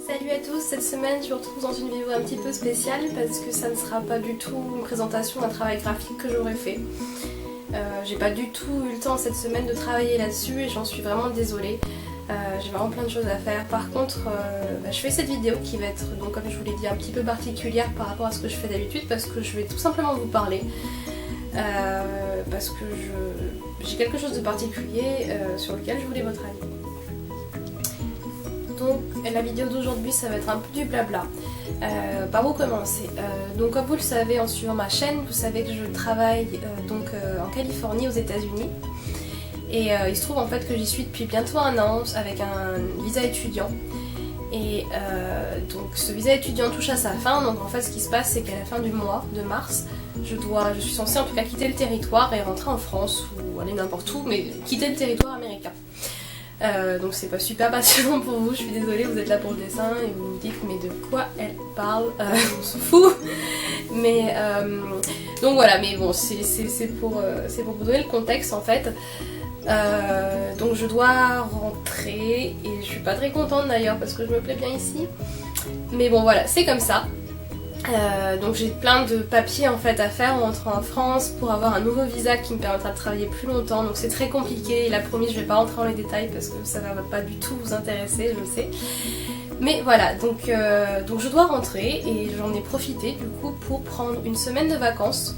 Salut à tous, cette semaine je vous retrouve dans une vidéo un petit peu spéciale parce que ça ne sera pas du tout une présentation d'un travail graphique que j'aurais fait. J'ai pas du tout eu le temps cette semaine de travailler là-dessus et j'en suis vraiment désolée. J'ai vraiment plein de choses à faire. Par contre, je fais cette vidéo qui va être, donc comme je vous l'ai dit, un petit peu particulière par rapport à ce que je fais d'habitude parce que je vais tout simplement vous parler. Parce que j'ai quelque chose de particulier sur lequel je voulais votre avis. Donc la vidéo d'aujourd'hui ça va être un peu du blabla. Par où commencer? Donc comme vous le savez en suivant ma chaîne, vous savez que je travaille en Californie aux États-Unis. Et il se trouve en fait que j'y suis depuis bientôt un an avec un visa étudiant. Et donc ce visa étudiant touche à sa fin, donc en fait ce qui se passe c'est qu'à la fin du mois de mars, je suis censée en tout cas quitter le territoire et rentrer en France ou aller n'importe où, mais quitter le territoire américain. Donc c'est pas super passionnant pour vous, je suis désolée, vous êtes là pour le dessin et vous vous dites mais de quoi elle parle, on s'en fout. Mais donc voilà, mais bon c'est pour vous donner le contexte en fait. Donc je dois rentrer et je suis pas très contente d'ailleurs parce que je me plais bien ici. Mais bon voilà, c'est comme ça. Donc j'ai plein de papiers en fait à faire en rentrant en France pour avoir un nouveau visa qui me permettra de travailler plus longtemps. Donc c'est très compliqué, il a promis, je vais pas rentrer dans les détails parce que ça va pas du tout vous intéresser, je le sais. Mais voilà, donc je dois rentrer et j'en ai profité du coup pour prendre une semaine de vacances.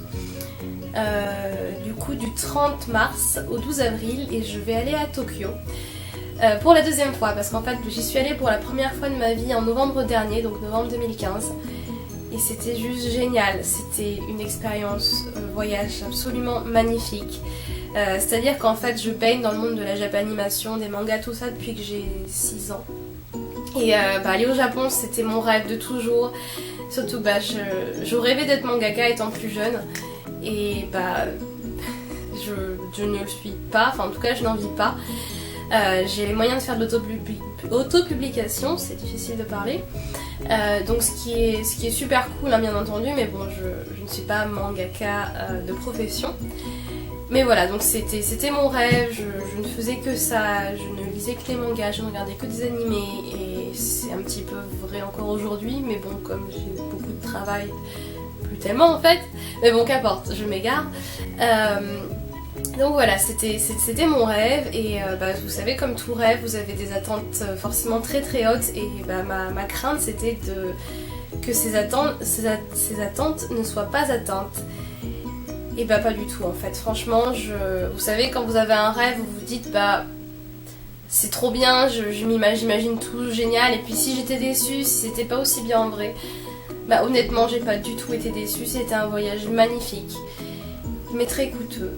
Du coup du 30 mars au 12 avril et je vais aller à Tokyo. Pour la deuxième fois parce qu'en fait j'y suis allée pour la première fois de ma vie en novembre dernier, donc novembre 2015. Et c'était juste génial, c'était une expérience voyage absolument magnifique. C'est-à-dire qu'en fait je baigne dans le monde de la japanimation, des mangas, tout ça depuis que j'ai 6 ans. Et aller au Japon c'était mon rêve de toujours. Surtout je rêvais d'être mangaka étant plus jeune. Et je ne le suis pas, enfin en tout cas je n'en vis pas. J'ai les moyens de faire de l'autopublication, c'est difficile de parler. Donc ce qui est super cool hein, bien entendu, mais bon je ne suis pas mangaka de profession. Mais voilà, donc c'était mon rêve, je ne faisais que ça, je ne lisais que les mangas, je ne regardais que des animés et c'est un petit peu vrai encore aujourd'hui, mais bon comme j'ai beaucoup de travail, plus tellement en fait, mais bon qu'importe, je m'égare. Donc voilà, c'était mon rêve et vous savez comme tout rêve vous avez des attentes forcément très très hautes et ma crainte c'était que ces attentes ne soient pas atteintes. Et pas du tout en fait, franchement vous savez quand vous avez un rêve vous vous dites c'est trop bien, j'imagine tout génial et puis si j'étais déçue, si c'était pas aussi bien en vrai, honnêtement j'ai pas du tout été déçue, c'était un voyage magnifique. Mais très coûteux.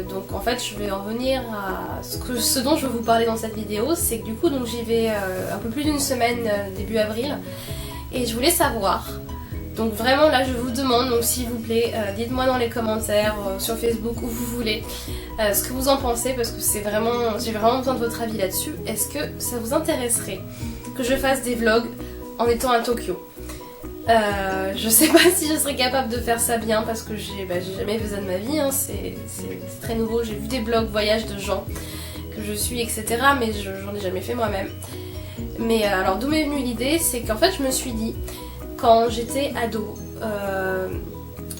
Donc en fait je vais en venir à ce dont je veux vous parler dans cette vidéo, c'est que du coup donc j'y vais un peu plus d'une semaine début avril et je voulais savoir, donc vraiment là je vous demande, donc s'il vous plaît dites-moi dans les commentaires sur Facebook où vous voulez ce que vous en pensez parce que j'ai vraiment besoin de votre avis là-dessus. Est-ce que ça vous intéresserait que je fasse des vlogs en étant à Tokyo? Je sais pas si je serais capable de faire ça bien parce que j'ai jamais fait ça de ma vie, hein. C'est très nouveau, j'ai vu des blogs voyages de gens que je suis etc mais j'en ai jamais fait moi-même. Mais alors d'où m'est venue l'idée, c'est qu'en fait je me suis dit quand j'étais ado,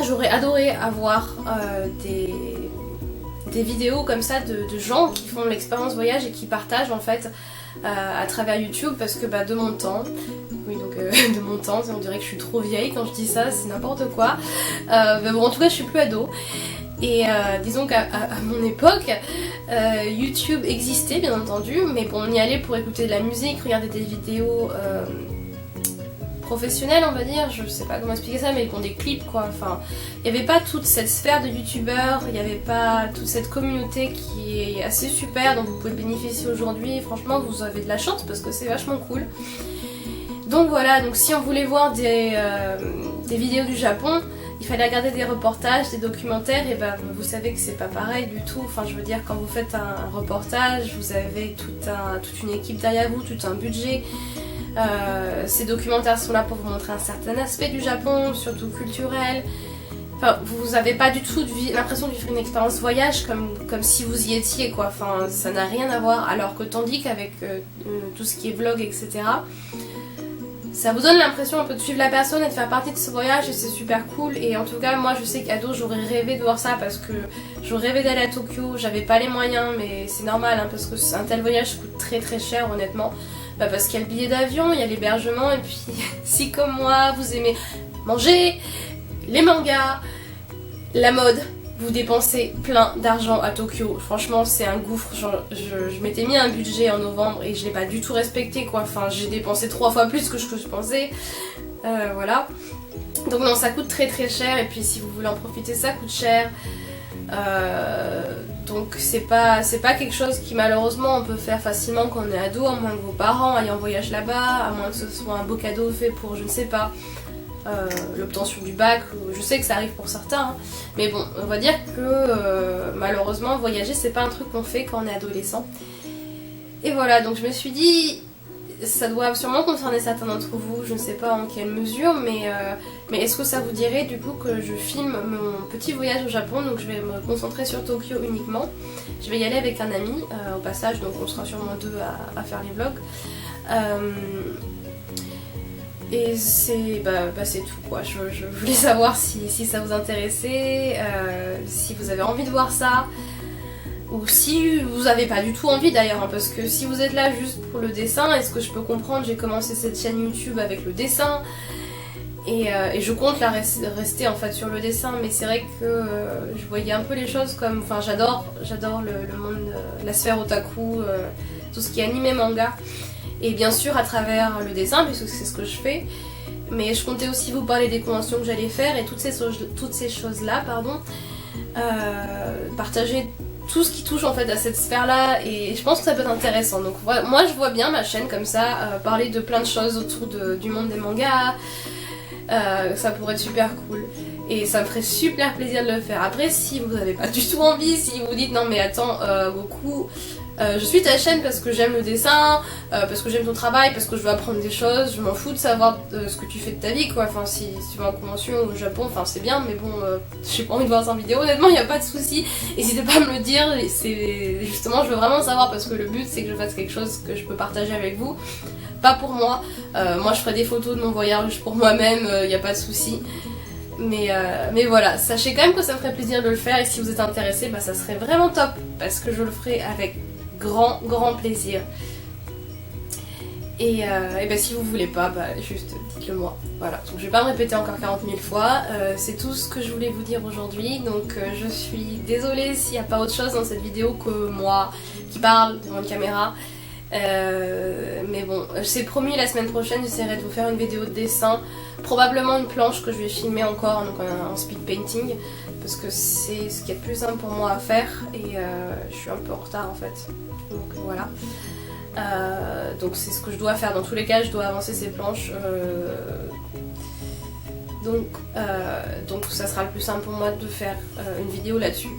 j'aurais adoré avoir des vidéos comme ça de gens qui font l'expérience voyage et qui partagent en fait à travers YouTube parce que de mon temps, oui donc de mon temps, on dirait que je suis trop vieille quand je dis ça, c'est n'importe quoi. Mais bon en tout cas je suis plus ado et disons qu'à mon époque YouTube existait bien entendu, mais bon on y allait pour écouter de la musique, regarder des vidéos professionnels on va dire, je sais pas comment expliquer ça mais ils font des clips quoi, enfin il n'y avait pas toute cette sphère de youtubeurs, il n'y avait pas toute cette communauté qui est assez super dont vous pouvez bénéficier aujourd'hui. Franchement vous avez de la chance parce que c'est vachement cool. Donc voilà, donc si on voulait voir des vidéos du Japon, il fallait regarder des reportages, des documentaires et vous savez que c'est pas pareil du tout. Enfin je veux dire quand vous faites un reportage, vous avez toute une équipe derrière vous, tout un budget. Ces documentaires sont là pour vous montrer un certain aspect du Japon, surtout culturel. Enfin, vous n'avez pas du tout l'impression de vivre une expérience voyage comme si vous y étiez quoi. Enfin, ça n'a rien à voir. Alors que tandis qu'avec tout ce qui est vlog, etc., ça vous donne l'impression un peu de suivre la personne et de faire partie de ce voyage et c'est super cool. Et en tout cas moi je sais qu'ado j'aurais rêvé de voir ça parce que j'aurais rêvé d'aller à Tokyo, j'avais pas les moyens mais c'est normal hein, parce que un tel voyage coûte très très cher honnêtement. Parce qu'il y a le billet d'avion, il y a l'hébergement et puis si comme moi vous aimez manger, les mangas, la mode, vous dépensez plein d'argent à Tokyo. Franchement c'est un gouffre, genre, je m'étais mis un budget en novembre et je l'ai pas du tout respecté quoi, enfin j'ai dépensé 3 fois plus que ce que je pensais, voilà. Donc non ça coûte très très cher et puis si vous voulez en profiter ça coûte cher. Donc c'est pas quelque chose qui malheureusement on peut faire facilement quand on est ado, à moins que vos parents aillent en voyage là-bas, à moins que ce soit un beau cadeau fait pour je ne sais pas l'obtention du bac, je sais que ça arrive pour certains hein. Mais bon on va dire que malheureusement voyager c'est pas un truc qu'on fait quand on est adolescent. Et voilà donc je me suis dit ça doit sûrement concerner certains d'entre vous, je ne sais pas en quelle mesure, mais est-ce que ça vous dirait du coup que je filme mon petit voyage au Japon, donc je vais me concentrer sur Tokyo uniquement. Je vais y aller avec un ami au passage, donc on sera sûrement deux à faire les vlogs. Et c'est tout quoi, je voulais savoir si ça vous intéressait, si vous avez envie de voir ça. Ou si vous avez pas du tout envie d'ailleurs, hein, parce que si vous êtes là juste pour le dessin, est-ce que je peux comprendre, j'ai commencé cette chaîne YouTube avec le dessin et je compte rester en fait sur le dessin, mais c'est vrai que je voyais un peu les choses comme, enfin j'adore le monde, la sphère otaku, tout ce qui est animé, manga, et bien sûr à travers le dessin puisque c'est ce que je fais, mais je comptais aussi vous parler des conventions que j'allais faire et toutes ces choses là, partager tout ce qui touche en fait à cette sphère là et je pense que ça peut être intéressant. Donc moi je vois bien ma chaîne comme ça, parler de plein de choses autour du monde des mangas, ça pourrait être super cool et ça me ferait super plaisir de le faire. Après si vous n'avez pas du tout envie, si vous dites non mais attends Goku, je suis ta chaîne parce que j'aime le dessin, parce que j'aime ton travail, parce que je veux apprendre des choses, je m'en fous de savoir ce que tu fais de ta vie quoi, enfin si tu vas en convention au Japon, enfin c'est bien mais bon j'ai pas envie de voir ça en vidéo, honnêtement il n'y a pas de souci, n'hésitez pas à me le dire, c'est justement je veux vraiment savoir parce que le but c'est que je fasse quelque chose que je peux partager avec vous, pas pour moi, moi je ferai des photos de mon voyage pour moi-même, il n'y a pas de souci. Mais voilà, sachez quand même que ça me ferait plaisir de le faire et si vous êtes intéressés, ça serait vraiment top parce que je le ferai avec grand plaisir. Et si vous voulez pas, juste dites-le moi. Voilà, donc je vais pas me répéter encore 40 000 fois, c'est tout ce que je voulais vous dire aujourd'hui, donc je suis désolée s'il n'y a pas autre chose dans cette vidéo que moi qui parle devant une caméra. Mais bon, c'est promis, la semaine prochaine j'essaierai de vous faire une vidéo de dessin, probablement une planche que je vais filmer encore, donc en speed painting, parce que c'est ce qui est le plus simple pour moi à faire et je suis un peu en retard en fait, donc voilà. Donc c'est ce que je dois faire, dans tous les cas je dois avancer ces planches, donc ça sera le plus simple pour moi de faire une vidéo là-dessus.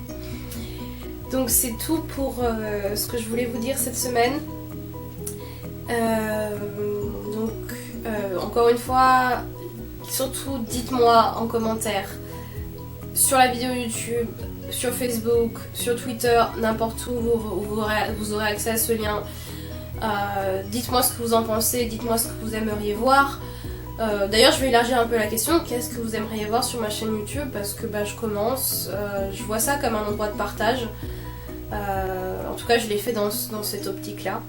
Donc c'est tout pour ce que je voulais vous dire cette semaine. Encore une fois, surtout dites-moi en commentaire sur la vidéo YouTube, sur Facebook, sur Twitter, n'importe où vous aurez accès à ce lien. Dites-moi ce que vous en pensez, dites-moi ce que vous aimeriez voir. D'ailleurs je vais élargir un peu la question, qu'est-ce que vous aimeriez voir sur ma chaîne YouTube, parce que je commence, je vois ça comme un endroit de partage. En tout cas je l'ai fait dans cette optique là.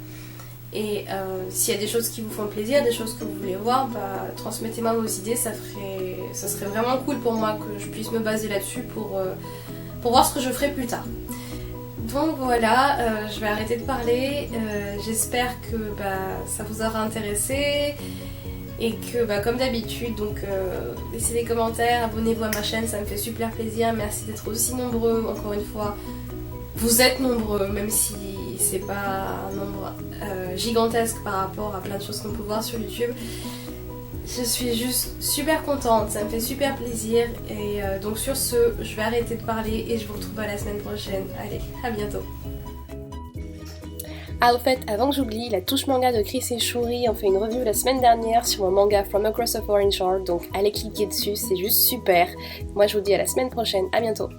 Et s'il y a des choses qui vous font plaisir, des choses que vous voulez voir, transmettez-moi vos idées, ça serait vraiment cool pour moi que je puisse me baser là-dessus pour voir ce que je ferai plus tard. Donc voilà, je vais arrêter de parler, j'espère que ça vous aura intéressé et que comme d'habitude, donc laissez des commentaires, abonnez-vous à ma chaîne, ça me fait super plaisir, merci d'être aussi nombreux, encore une fois. Vous êtes nombreux, même si c'est pas un nombre gigantesque par rapport à plein de choses qu'on peut voir sur YouTube. Je suis juste super contente, ça me fait super plaisir et donc sur ce, je vais arrêter de parler et je vous retrouve à la semaine prochaine. Allez, à bientôt. Ah au fait, avant que j'oublie, la touche manga de Chris et Shuri ont fait une review la semaine dernière sur mon manga From Across a Foreign Shore, donc allez cliquer dessus, c'est juste super. Moi je vous dis à la semaine prochaine, à bientôt.